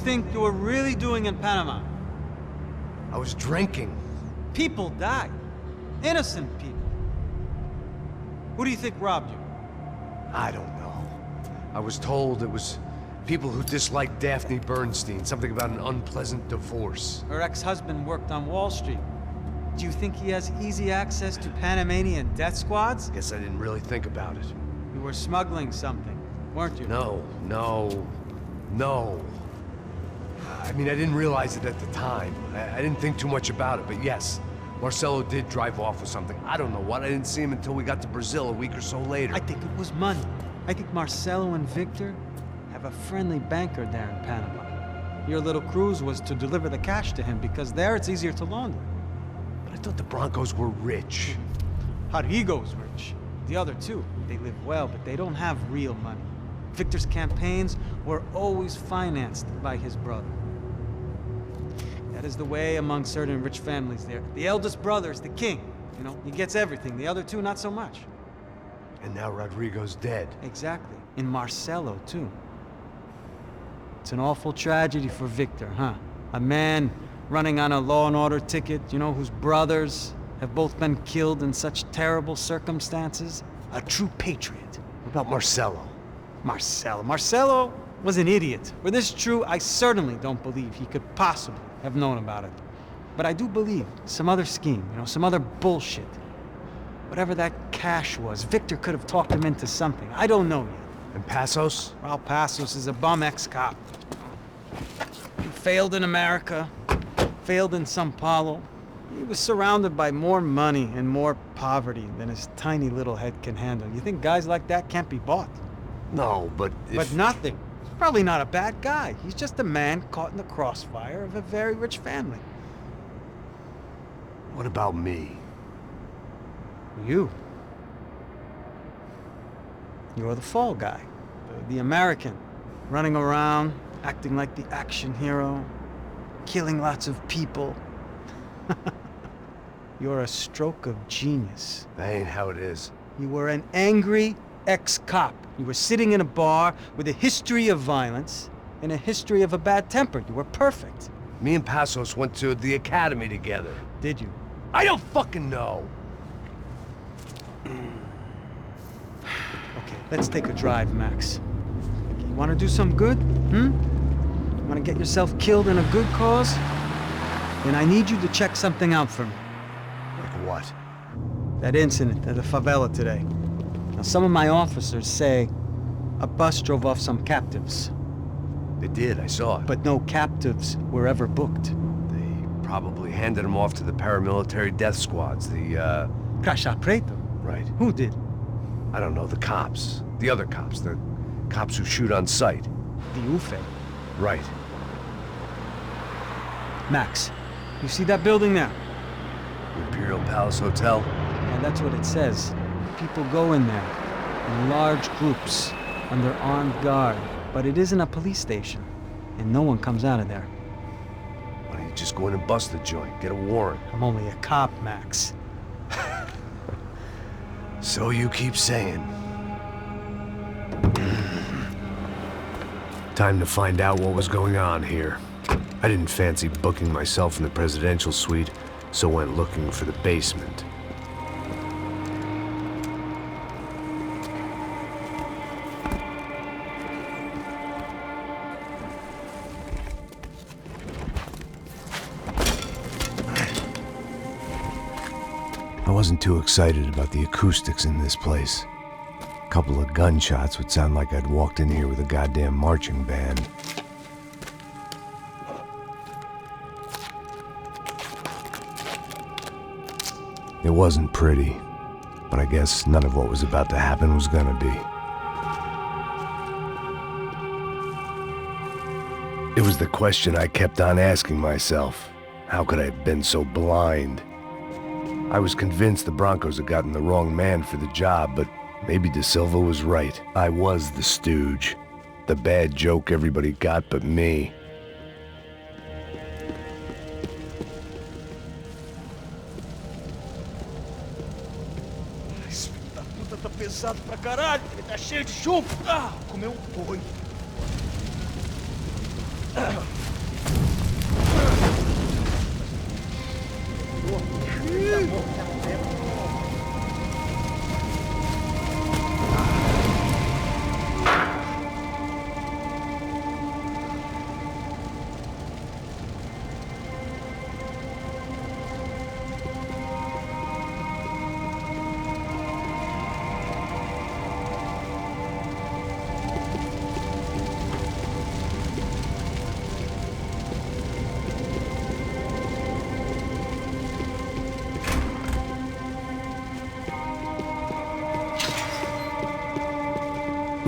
think you were really doing in Panama? I was drinking. People died. Innocent people. Who do you think robbed you? I don't know. I was told it was people who disliked Daphne Bernstein, something about an unpleasant divorce. Her ex-husband worked on Wall Street. Do you think he has easy access to Panamanian death squads? Guess I didn't really think about it. You were smuggling something, weren't you? No. I mean, I didn't realize it at the time. I didn't think too much about it, but yes, Marcelo did drive off with something. I don't know what. I didn't see him until we got to Brazil a week or so later. I think it was money. I think Marcelo and Victor have a friendly banker there in Panama. Your little cruise was to deliver the cash to him because there it's easier to launder. But I thought the Broncos were rich. Rodrigo's rich. The other two, they live well, but they don't have real money. Victor's campaigns were always financed by his brother. That is the way among certain rich families there. The eldest brother is the king. You know, he gets everything. The other two, not so much. And now Rodrigo's dead. Exactly. And Marcelo, too. It's an awful tragedy for Victor, huh? A man running on a law and order ticket, you know, whose brothers have both been killed in such terrible circumstances. A true patriot. What about Marcelo? Marcelo was an idiot. Were this true, I certainly don't believe he could possibly have known about it. But I do believe some other scheme, you know, some other bullshit. Whatever that cash was, Victor could have talked him into something. I don't know yet. And Passos? Well, Passos is a bum ex-cop. He failed in America, failed in São Paulo. He was surrounded by more money and more poverty than his tiny little head can handle. You think guys like that can't be bought? No, but if... But nothing. He's probably not a bad guy. He's just a man caught in the crossfire of a very rich family. What about me? You. You're the fall guy. The American. Running around, acting like the action hero. Killing lots of people. You're a stroke of genius. That ain't how it is. You were an angry ex-cop. You were sitting in a bar with a history of violence and a history of a bad temper. You were perfect. Me and Passos went to the academy together. Did you? I don't fucking know. Okay, let's take a drive, Max. You want to do some good? You want to get yourself killed in a good cause? Then I need you to check something out for me. Like what? That incident at the favela today. Now, some of my officers say a bus drove off some captives. They did, I saw it. But no captives were ever booked. They probably handed them off to the paramilitary death squads, the, Caixa Preta? Right. Who did? I don't know, the cops. The other cops, the cops who shoot on sight. The UFE. Right. Max, you see that building there? Imperial Palace Hotel? Yeah, that's what it says. People go in there in large groups under armed guard. But it isn't a police station, and no one comes out of there. Why don't you just go in and bust the joint, get a warrant? I'm only a cop, Max. So you keep saying. Time to find out what was going on here. I didn't fancy booking myself in the presidential suite, so went looking for the basement. I wasn't too excited about the acoustics in this place. A couple of gunshots would sound like I'd walked in here with a goddamn marching band. It wasn't pretty, but I guess none of what was about to happen was gonna be. It was the question I kept on asking myself. How could I have been so blind? I was convinced the Broncos had gotten the wrong man for the job, but maybe De Silva was right. I was the stooge. The bad joke everybody got but me. Esse filho da puta tá pesado pra caralho. Ele tá cheio de chumbo. Ah, comeu um porro, hein?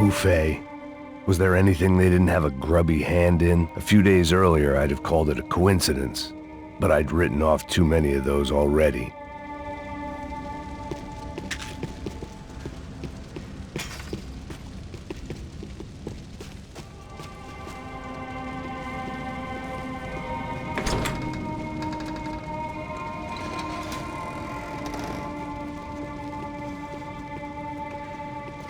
buffet. Was there anything they didn't have a grubby hand in? A few days earlier, I'd have called it a coincidence, but I'd written off too many of those already.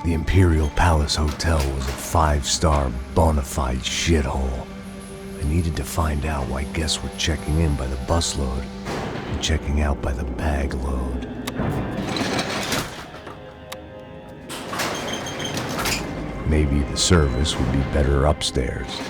The Imperial Palace Hotel was a five-star, bona fide shithole. I needed to find out why guests were checking in by the busload and checking out by the bag load. Maybe the service would be better upstairs.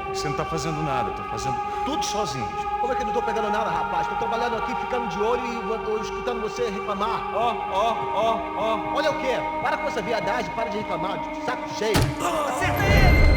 Você não tá fazendo nada, eu tô fazendo tudo sozinho. Como é que eu não tô pegando nada, rapaz? Tô trabalhando aqui, ficando de olho e tô escutando você reclamar. Ó. Olha o quê? Para com essa viadagem, para de reclamar. Saco cheio. Acerta ele!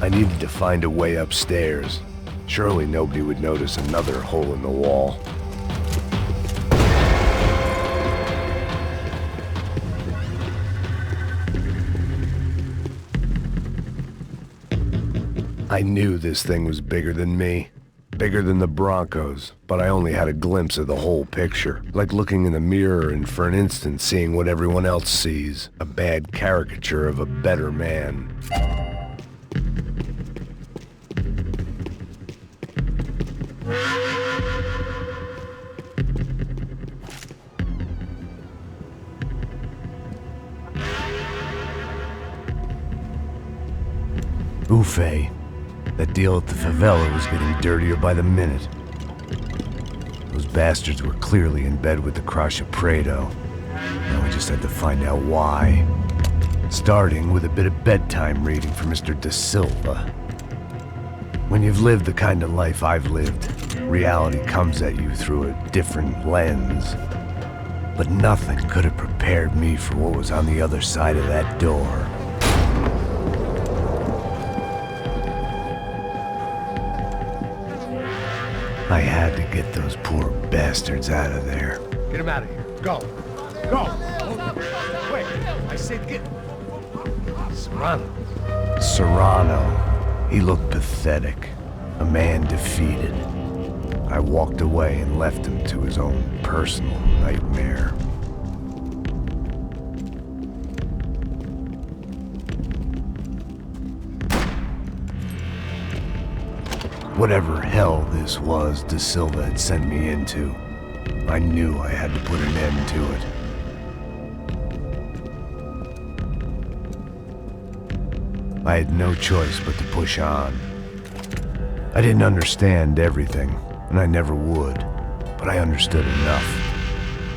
I needed to find a way upstairs. Surely nobody would notice another hole in the wall. I knew this thing was bigger than me. Bigger than the Broncos, but I only had a glimpse of the whole picture. Like looking in the mirror and for an instant seeing what everyone else sees. A bad caricature of a better man. Faye. That deal at the favela was getting dirtier by the minute. Those bastards were clearly in bed with the Crusher Prado. Now we just had to find out why. Starting with a bit of bedtime reading for Mr. Da Silva. When you've lived the kind of life I've lived, reality comes at you through a different lens. But nothing could have prepared me for what was on the other side of that door. I had to get those poor bastards out of there. Get him out of here. Go. Go. Wait. I said get... Serrano. Serrano. He looked pathetic. A man defeated. I walked away and left him to his own personal nightmare. Whatever hell this was Da Silva had sent me into, I knew I had to put an end to it. I had no choice but to push on. I didn't understand everything, and I never would, but I understood enough.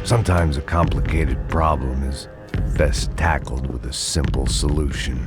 Sometimes a complicated problem is best tackled with a simple solution.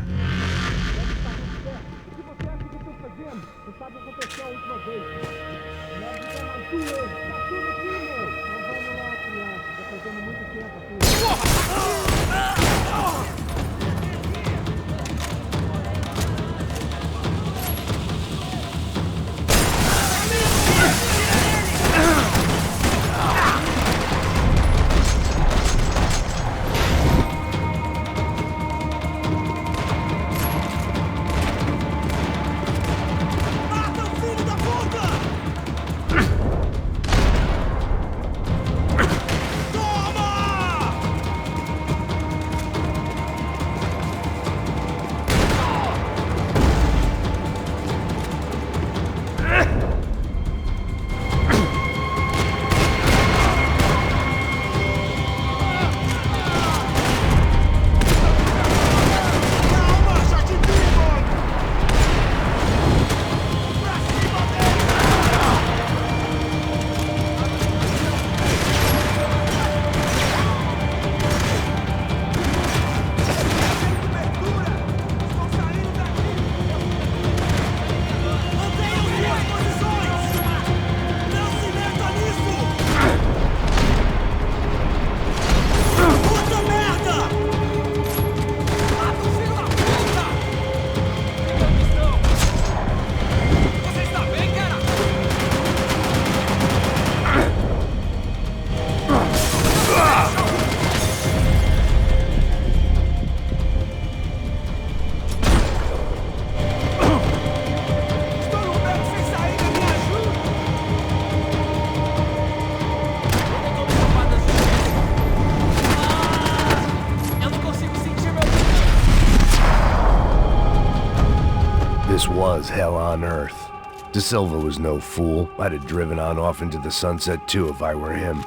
This was hell on earth. Da Silva was no fool. I'd have driven on off into the sunset too if I were him.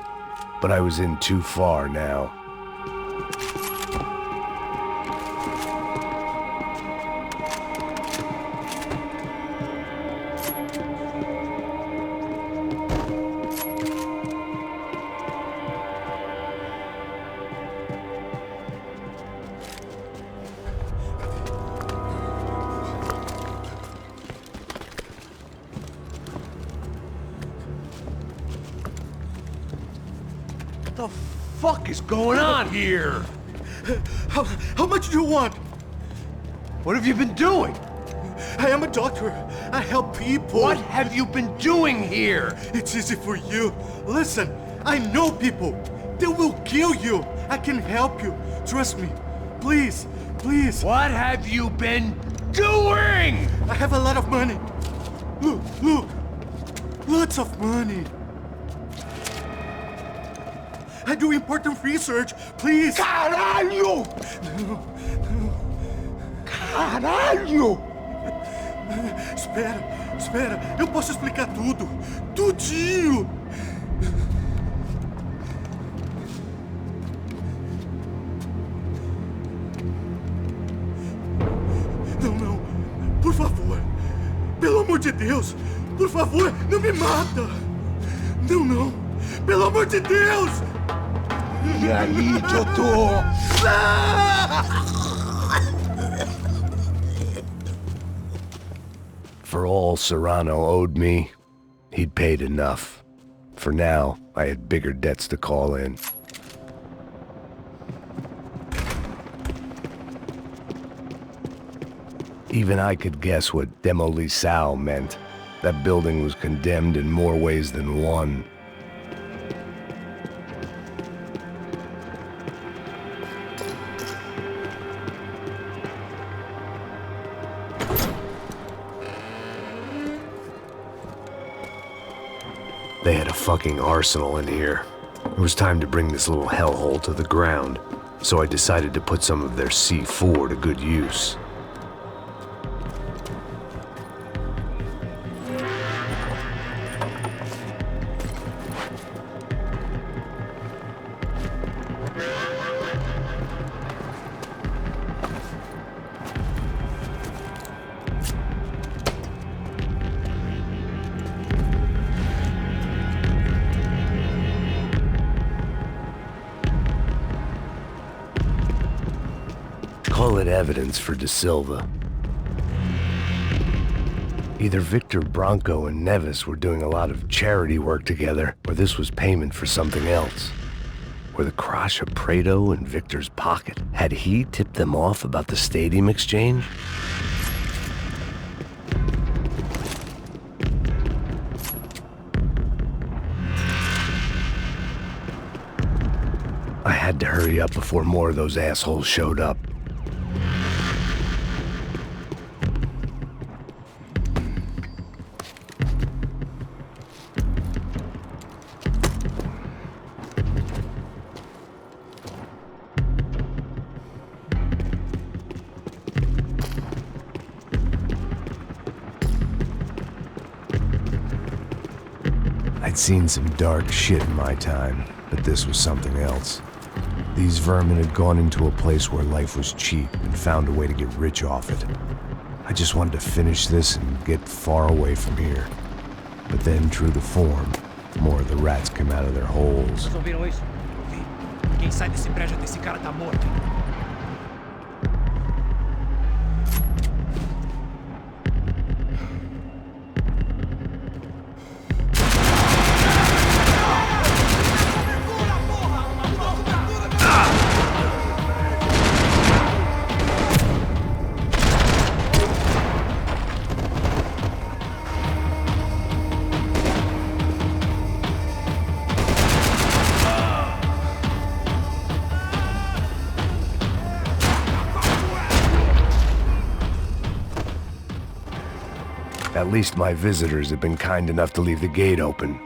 But I was in too far now. What the fuck is going on here? How much do you want? What have you been doing? I am a doctor. I help people. What have you been doing here? It's easy for you. Listen, I know people. They will kill you. I can help you. Trust me. Please, please. What have you been doing? I have a lot of money. Look, look. Lots of money. I do important research. Please. Caralho! Caralho! Espera, espera. Eu posso explicar tudo. Tudinho. Não, não. Por favor. Pelo amor de Deus! Por favor, não me mata! Não, não! Pelo amor de Deus! E aí, Totó? For all Serrano owed me, he'd paid enough. For now, I had bigger debts to call in. Even I could guess what Demolisão meant. That building was condemned in more ways than one. They had a fucking arsenal in here. It was time to bring this little hellhole to the ground, so I decided to put some of their C4 to good use. Call it evidence for De Silva. Either Victor Branco and Neves were doing a lot of charity work together, or this was payment for something else. Were the Crash of Prado in Victor's pocket? Had he tipped them off about the stadium exchange? I had to hurry up before more of those assholes showed up. I'd seen some dark shit in my time, but this was something else. These vermin had gone into a place where life was cheap and found a way to get rich off it. I just wanted to finish this and get far away from here. But then, true to form, more of the rats came out of their holes. Vocês ouviram isso? Eu vi. Quem sai desse prédio desse cara tá morto. At least my visitors have been kind enough to leave the gate open.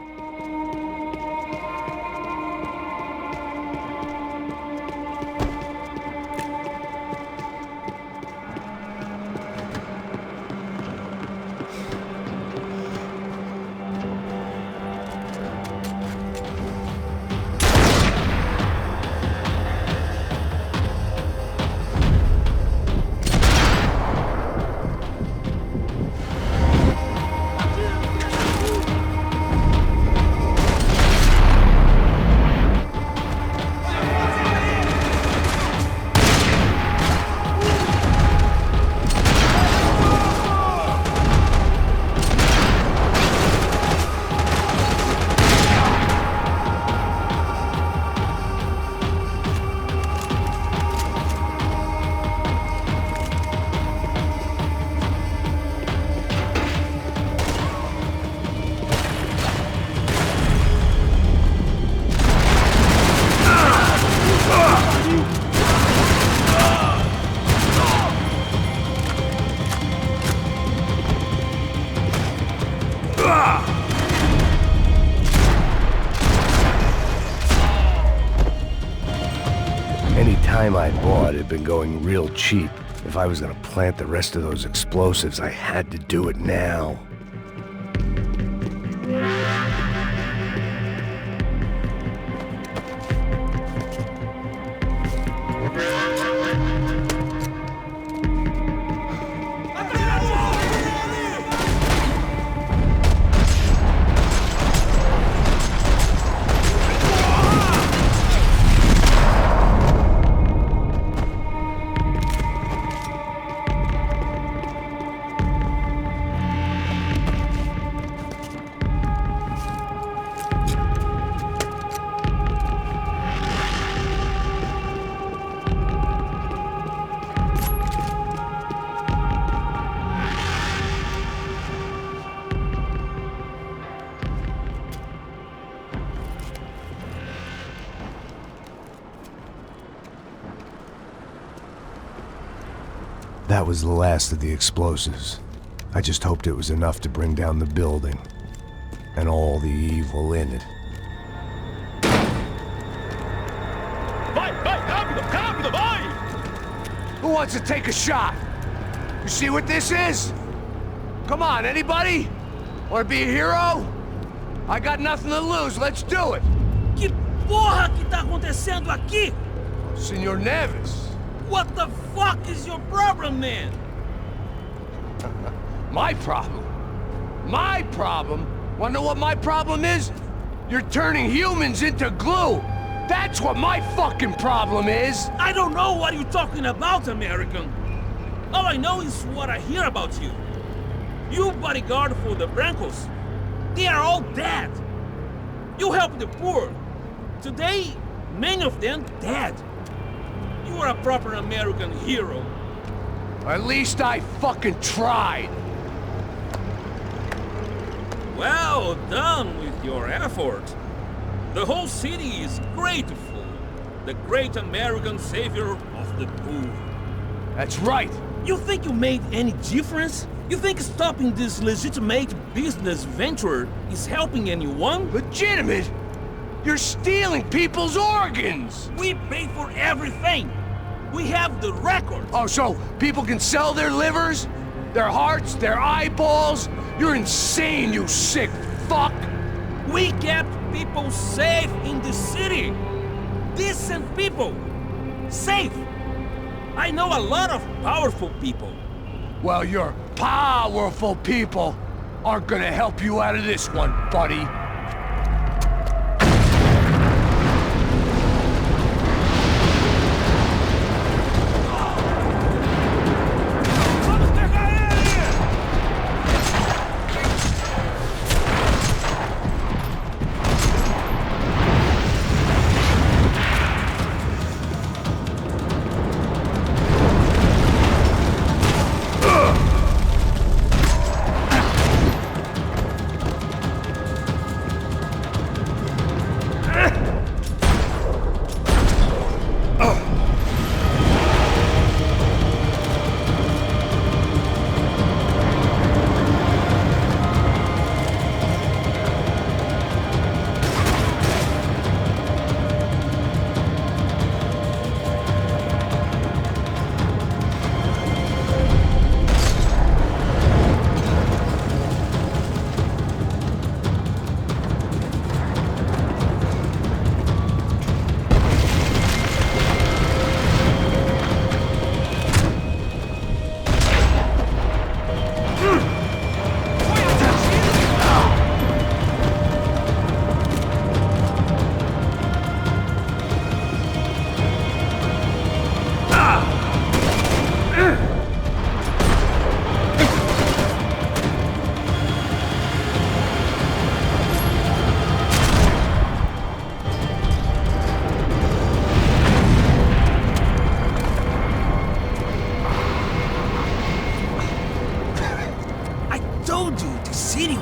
Any time I bought had been going real cheap. If I was gonna plant the rest of those explosives, I had to do it now. That was the last of the explosives. I just hoped it was enough to bring down the building. And all the evil in it. Vai, rápido, rápido, vai! Who wants to take a shot? You see what this is? Come on, anybody? Want to be a hero? I got nothing to lose, let's do it! Que porra que tá acontecendo aqui? Senor Neves. What the fuck is your problem, man? My problem? My problem? Wanna know what my problem is? You're turning humans into glue! That's what my fucking problem is! I don't know what you're talking about, American. All I know is what I hear about you. You bodyguard for the Brancos. They are all dead. You help the poor. Today, many of them dead. You are a proper American hero. At least I fucking tried. Well done with your effort. The whole city is grateful. The great American savior of the poor. That's right. You think you made any difference? You think stopping this legitimate business venture is helping anyone? Legitimate? You're stealing people's organs! We pay for everything. We have the record. Oh, so people can sell their livers? Their hearts? Their eyeballs? You're insane, you sick fuck! We kept people safe in the city. Decent people. Safe. I know a lot of powerful people. Well, your powerful people aren't gonna help you out of this one, buddy.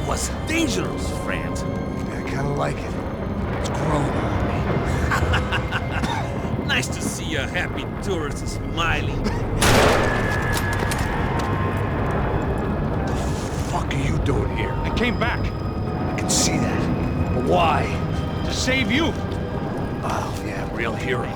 was dangerous, friend. I kinda like it. It's growing on me. Nice to see a happy tourist smiling. What the fuck are you doing here? I came back I can see that. But why? to save you. Oh, yeah, real hero.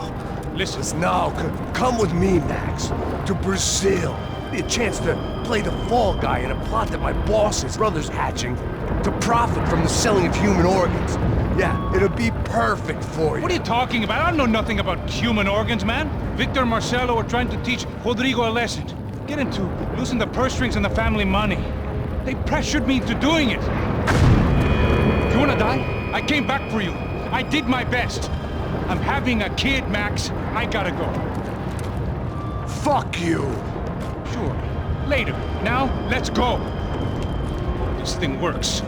Listen, Now, come with me, Max. To Brazil. Be a chance to play the fall guy in a plot that my boss's brother's hatching to profit from the selling of human organs. Yeah, it'll be perfect for you. what are you talking about? I know nothing about human organs, man. Victor and Marcelo are trying to teach Rodrigo a lesson. Get him to loosen the purse strings and the family money. They pressured me into doing it. You wanna die? I came back for you. I did my best. I'm having a kid, Max. I gotta go. Fuck you. Sure. Later. Now, let's go. This thing works.